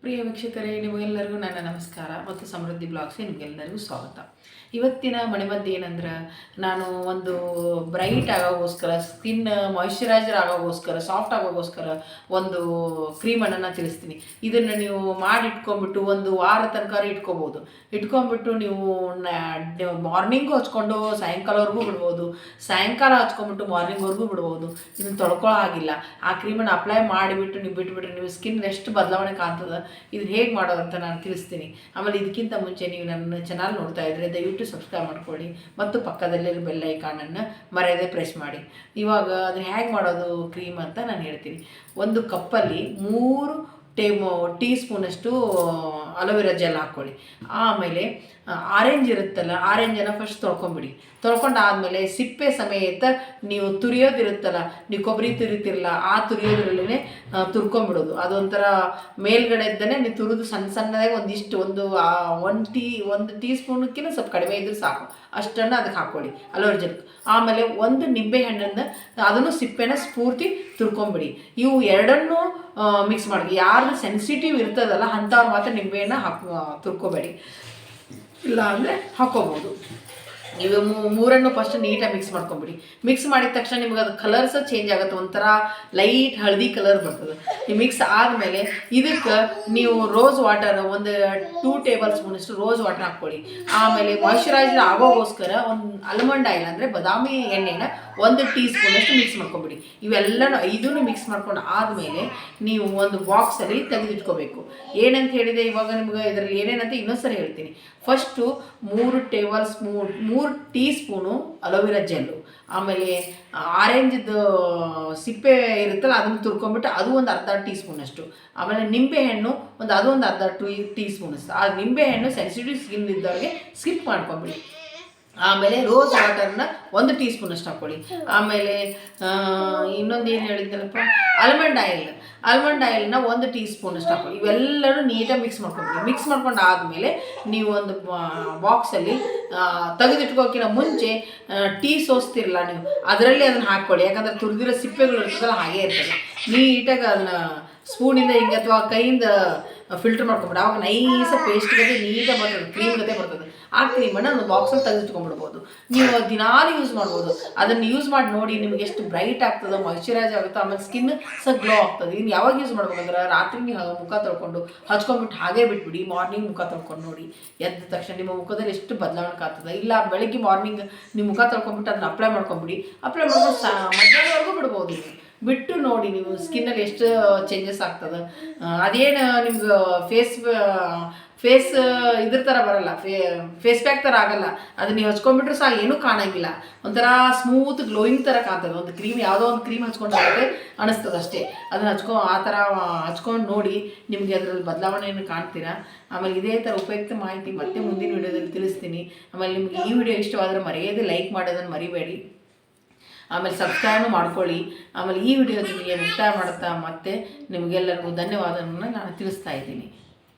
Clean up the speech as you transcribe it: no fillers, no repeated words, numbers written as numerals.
ಪ್ರಿಯ ವೀಕ್ಷಕರೇ, ನಿಮಗೆಲ್ಲರಿಗೂ ನನ್ನ ನಮಸ್ಕಾರ ಮತ್ತು ಸಮೃದ್ಧಿ ಬ್ಲಾಗ್ಸ್ಗೆ ನಿಮಗೆಲ್ಲರಿಗೂ ಸ್ವಾಗತ. ಇವತ್ತಿನ ಮನೆಮದ್ದು ಏನಂದ್ರೆ, ನಾನು ಒಂದು ಬ್ರೈಟ್ ಆಗೋಗೋಸ್ಕರ, ಸ್ಕಿನ್ ಮಾಯಿಶ್ಚರೈಸರ್ ಆಗೋಗೋಸ್ಕರ, ಸಾಫ್ಟ್ ಆಗೋಗೋಸ್ಕರ ಒಂದು ಕ್ರೀಮನ್ನು ತಿಳಿಸ್ತೀನಿ. ಇದನ್ನು ನೀವು ಮಾಡಿ ಇಟ್ಕೊಂಡ್ಬಿಟ್ಟು ಒಂದು ವಾರ ತನಕ ಇಟ್ಕೋಬೋದು. ಇಟ್ಕೊಂಡ್ಬಿಟ್ಟು ನೀವು ಮಾರ್ನಿಂಗು ಹಚ್ಕೊಂಡು ಸಾಯಂಕಾಲವರೆಗೂ ಬಿಡ್ಬೋದು, ಸಾಯಂಕಾಲ ಹಚ್ಕೊಂಡ್ಬಿಟ್ಟು ಮಾರ್ನಿಂಗ್ವರೆಗೂ ಬಿಡ್ಬೋದು. ಇದನ್ನು ತೊಳ್ಕೊಳ್ಳೋ ಆಗಿಲ್ಲ. ಆ ಕ್ರೀಮನ್ನು ಅಪ್ಲೈ ಮಾಡಿಬಿಟ್ಟು ನೀವು ಬಿಟ್ಬಿಟ್ರೆ ನೀವು ಸ್ಕಿನ್ ಎಷ್ಟು ಬದಲಾವಣೆ ಕಾಣ್ತದೆ, ಇದನ್ನು ಹೇಗೆ ಮಾಡೋದು ಅಂತ ನಾನು ತಿಳಿಸ್ತೀನಿ. ಆಮೇಲೆ ಇದಕ್ಕಿಂತ ಮುಂಚೆ ನೀವು ನನ್ನ ಚಾನಲ್ ನೋಡ್ತಾ ಇದ್ದರೆ ದಯವಿಟ್ಟು ಸಬ್ಸ್ಕ್ರೈಬ್ ಮಾಡ್ಕೊಳ್ಳಿ ಮತ್ತು ಪಕ್ಕದಲ್ಲಿರೋ ಬೆಲ್ ಐಕಾನನ್ನು ಮರೆಯದೆ ಪ್ರೆಸ್ ಮಾಡಿ. ಇವಾಗ ಅದನ್ನು ಹೇಗೆ ಮಾಡೋದು ಕ್ರೀಮ್ ಅಂತ ನಾನು ಹೇಳ್ತೀನಿ. ಒಂದು ಕಪ್ಪಲ್ಲಿ 3 ಟೀ ಸ್ಪೂನಷ್ಟು ಅಲೋವೆರಾ ಜೆಲ್ ಹಾಕ್ಕೊಳ್ಳಿ. ಆಮೇಲೆ ಆರೆಂಜ್ ಇರುತ್ತಲ್ಲ, ಆರೆಂಜನ್ನು ಫಸ್ಟ್ ತೊಳ್ಕೊಂಬಿಡಿ. ತೊಳ್ಕೊಂಡಾದಮೇಲೆ ಸಿಪ್ಪೆ ಸಮೇತ ನೀವು ತುರಿಯೋದಿರುತ್ತಲ್ಲ, ನೀವು ಕೊಬ್ಬರಿ ತುರಿತಿರಲ್ಲ, ಆ ತುರಿಯೋದ್ರಲ್ಲೇ ತುರ್ಕೊಂಬಿಡೋದು. ಅದೊಂಥರ ಮೇಲ್ಗಡೆ ಇದ್ದನೇ ನೀವು ತುರಿದು ಸಣ್ಣ ಸಣ್ಣದಾಗಿ ಒಂದು ಟೀ ಸ್ಪೂನಕ್ಕಿಂತ ಸ್ವಲ್ಪ ಕಡಿಮೆ ಇದ್ದರೂ ಸಾಕು, ಅಷ್ಟನ್ನು ಅದಕ್ಕೆ ಹಾಕ್ಕೊಳ್ಳಿ ಅಲೋವೆರಾ ಜೆಲ್. ಆಮೇಲೆ ಒಂದು ನಿಂಬೆ ಹಣ್ಣನ್ನು ಅದನ್ನು ಸಿಪ್ಪೆನ ಪೂರ್ತಿ ತುರ್ಕೊಂಬಿಡಿ. ಇವು ಎರಡನ್ನೂ ಮಿಕ್ಸ್ ಮಾಡಿ. ಯಾರ್ದು ಸೆನ್ಸಿಟಿವ್ ಇರ್ತದಲ್ಲ ಅಂಥವ್ರು ಮಾತ್ರ ನಿಂಬೆಹಣ್ಣು ತುರ್ಕೋಬೇಡಿ, ಇಲ್ಲ ಅಂದರೆ ಹಾಕ್ಕೋಬೋದು. ನೀವು ಮೂರನ್ನು ಫಸ್ಟ್ ನೀಟಾಗಿ ಮಿಕ್ಸ್ ಮಾಡ್ಕೊಂಬಿಡಿ. ಮಿಕ್ಸ್ ಮಾಡಿದ ತಕ್ಷಣ ನಿಮ್ಗೆ ಅದು ಕಲರ್ಸ್ ಚೇಂಜ್ ಆಗುತ್ತೆ, ಒಂಥರ ಲೈಟ್ ಹಳದಿ ಕಲರ್ ಬರ್ತದೆ. ಈ ಮಿಕ್ಸ್ ಆದಮೇಲೆ ಇದಕ್ಕೆ ನೀವು ರೋಸ್ ವಾಟರ್ ಒಂದು 2 ಟೇಬಲ್ ಸ್ಪೂನಷ್ಟು ರೋಸ್ ವಾಟರ್ ಹಾಕ್ಕೊಳ್ಳಿ. ಆಮೇಲೆ ಮಾಯಿಶ್ಚರೈಸರ್ ಆಗೋಗೋಸ್ಕರ ಒಂದು ಆಲ್ಮಂಡ್ ಆಯಿಲ್ ಅಂದರೆ ಬಾದಾಮಿ ಎಣ್ಣೆನ 1 ಟೀ ಸ್ಪೂನಷ್ಟು ಮಿಕ್ಸ್ ಮಾಡ್ಕೊಂಬಿಡಿ. ಇವೆಲ್ಲನೂ 5 ಮಿಕ್ಸ್ ಮಾಡ್ಕೊಂಡು ಆದಮೇಲೆ ನೀವು ಒಂದು ಬಾಕ್ಸಲ್ಲಿ ತೆಗೆದಿಟ್ಕೋಬೇಕು. ಏನಂತ ಹೇಳಿದೆ ಇವಾಗ ನಿಮ್ಗೆ ಇದರಲ್ಲಿ ಏನೇನಂತ ಇನ್ನೊಂದ್ಸರಿ ಹೇಳ್ತೀನಿ. First 3 tea spoon aloe vera gel, ಆಮೇಲೆ ಆರೆಂಜ್ದು ಸಿಪ್ಪೆ ಇರುತ್ತಲ್ಲ ಅದನ್ನು ತುರ್ಕೊಂಬಿಟ್ಟು ಅದು ಒಂದು ಅರ್ಧ ಟೀ ಸ್ಪೂನಷ್ಟು, ಆಮೇಲೆ ನಿಂಬೆಹಣ್ಣು ಒಂದು ಅರ್ಧ ಟೀ ಸ್ಪೂನಷ್ಟು. ಆ ನಿಂಬೆಹಣ್ಣು ಸೆನ್ಸಿಟಿವ್ ಸ್ಕಿನ್ ಇದ್ದವ್ರಿಗೆ ಸ್ಕಿಪ್ ಮಾಡ್ಕೊಂಬಿಡಿ. ಆಮೇಲೆ ರೋಸ್ ವಾಟರ್ನ 1 ಟೀ ಸ್ಪೂನಷ್ಟು ಹಾಕ್ಕೊಳ್ಳಿ. ಆಮೇಲೆ ಇನ್ನೊಂದು ಏನು ಹೇಳಿದ್ದಲ್ಲಪ್ಪ, ಆಲ್ಮಂಡ್ ಆಯಿಲ್ನ 1 ಟೀ ಸ್ಪೂನಷ್ಟು ಹಾಕ್ಕೊಳ್ಳಿ. ಇವೆಲ್ಲರೂ ನೀಟಾಗಿ ಮಿಕ್ಸ್ ಮಾಡ್ಕೊಂಬಿಡಿ. ಮಿಕ್ಸ್ ಮಾಡ್ಕೊಂಡು ಆದಮೇಲೆ ನೀವು ಒಂದು ಬಾಕ್ಸಲ್ಲಿ ತೆಗೆದಿಟ್ಕೋಕ್ಕಿಂತ ಮುಂಚೆ ಟೀ ಸೋಸ್ತಿರಲ್ಲ ನೀವು, ಅದರಲ್ಲಿ ಅದನ್ನು ಹಾಕ್ಕೊಳ್ಳಿ. ಯಾಕಂದರೆ ತುರಿದಿರೋ ಸಿಪ್ಪೆಗಳು ಇರ್ತದಲ್ಲ ಹಾಗೇ ಇರ್ತದೆ. ನೀಟಾಗಿ ಅದನ್ನು ಸ್ಪೂನಿಂದ ಹಿಂಗೆ ಅಥವಾ ಕೈಯಿಂದ ಫಿಲ್ಟರ್ ಮಾಡ್ಕೊಂಬಿಡಿ. ಆವಾಗ ನೈಸ ಪೇಸ್ಟ್ ಗತೆ ನೀಟಾಗಿ ಬರ್ತದೆ, ಕ್ರೀಮ್ ಗತೆ ಬರ್ತದೆ. ಆ ಕ್ರೀಮನ್ನು ಒಂದು ಬಾಕ್ಸಲ್ಲಿ ತೆಗೆದಿಟ್ಕೊಂಡ್ಬಿಡ್ಬೋದು. ನೀವು ದಿನಾಲು ಯೂಸ್ ಮಾಡ್ಬೋದು. ಅದನ್ನು ಯೂಸ್ ಮಾಡಿ ನೋಡಿ, ನಿಮ್ಗೆ ಎಷ್ಟು ಬ್ರೈಟ್ ಆಗ್ತದೆ, ಮಾಯಿಶ್ಚರೈಸ್ ಆಗುತ್ತೆ, ಆಮೇಲೆ ಸ್ಕಿನ್ ಗ್ಲೋ ಆಗ್ತದೆ. ಇನ್ನು ಯಾವಾಗ ಯೂಸ್ ಮಾಡ್ಬೇಕಂದ್ರೆ ರಾತ್ರಿ ನೀವು ಮುಖ ತೊಳ್ಕೊಂಡು ಹಚ್ಕೊಂಡ್ಬಿಟ್ಟು ಹಾಗೇ ಬಿಟ್ಬಿಡಿ. ಮಾರ್ನಿಂಗ್ ಮುಖ ತೊಳ್ಕೊಂಡು ನೋಡಿ, ಎದ್ದ ತಕ್ಷಣ ನಿಮ್ಮ ಮುಖದಲ್ಲಿ ಎಷ್ಟು ಬದಲಾವಣೆ ಆಗ್ತದೆ. ಇಲ್ಲ ಬೆಳಗ್ಗೆ ಮಾರ್ನಿಂಗ್ ನೀವು ಮುಖ ತೊಳ್ಕೊಂಡ್ಬಿಟ್ಟು ಅದನ್ನ ಅಪ್ಲೈ ಮಾಡ್ಕೊಂಡು ಮಧ್ಯಾಹ್ನವರೆಗೂ ಬಿಡ್ಬೋದು. ಬಿಟ್ಟು ನೋಡಿ ನೀವು ಸ್ಕಿನ್ನಲ್ಲಿ ಎಷ್ಟು ಚೇಂಜಸ್ ಆಗ್ತದೆ. ಅದೇನು ನಿಮ್ಗೆ ಫೇಸ್ ಇದ್ರ ಥರ ಬರಲ್ಲ, ಫೇಸ್ ಪ್ಯಾಕ್ ಥರ ಆಗಲ್ಲ. ಅದನ್ನ ನೀವು ಹಚ್ಕೊಂಡ್ಬಿಟ್ರೆ ಸಹ ಏನೂ ಕಾಣಂಗಿಲ್ಲ, ಒಂಥರ ಸ್ಮೂತ್ ಗ್ಲೋಯಿಂಗ್ ಥರ ಕಾಣ್ತದೆ. ಒಂದು ಕ್ರೀಮ್ ಯಾವುದೋ ಒಂದು ಕ್ರೀಮ್ ಹಚ್ಕೊಂಡಾಗುತ್ತೆ ಅನಿಸ್ತದೆ ಅಷ್ಟೇ. ಅದನ್ನು ಆ ಥರ ಹಚ್ಕೊಂಡು ನೋಡಿ, ನಿಮಗೆ ಅದರಲ್ಲಿ ಬದಲಾವಣೆಯನ್ನು ಕಾಣ್ತೀರಾ. ಆಮೇಲೆ ಇದೇ ಥರ ಉಪಯುಕ್ತ ಮಾಹಿತಿ ಮತ್ತೆ ಮುಂದಿನ ವಿಡಿಯೋದಲ್ಲಿ ತಿಳಿಸ್ತೀನಿ. ಆಮೇಲೆ ನಿಮಗೆ ಈ ವಿಡಿಯೋ ಇಷ್ಟವಾದರೆ ಮರೆಯದೇ ಲೈಕ್ ಮಾಡೋದನ್ನು ಮರಿಬೇಡಿ. ಆಮೇಲೆ ಸಬ್ಸ್ಕ್ರೈಬ್ ಮಾಡ್ಕೊಳ್ಳಿ. ಆಮೇಲೆ ಈ ವಿಡಿಯೋ ನಿಮಗೆ ಮುಕ್ತಾಯ ಮಾಡುತ್ತಾ ಮತ್ತೆ ನಿಮಗೆಲ್ಲರಿಗೂ ಧನ್ಯವಾದವನ್ನು ನಾನು ತಿಳಿಸ್ತಾ ಇದ್ದೀನಿ.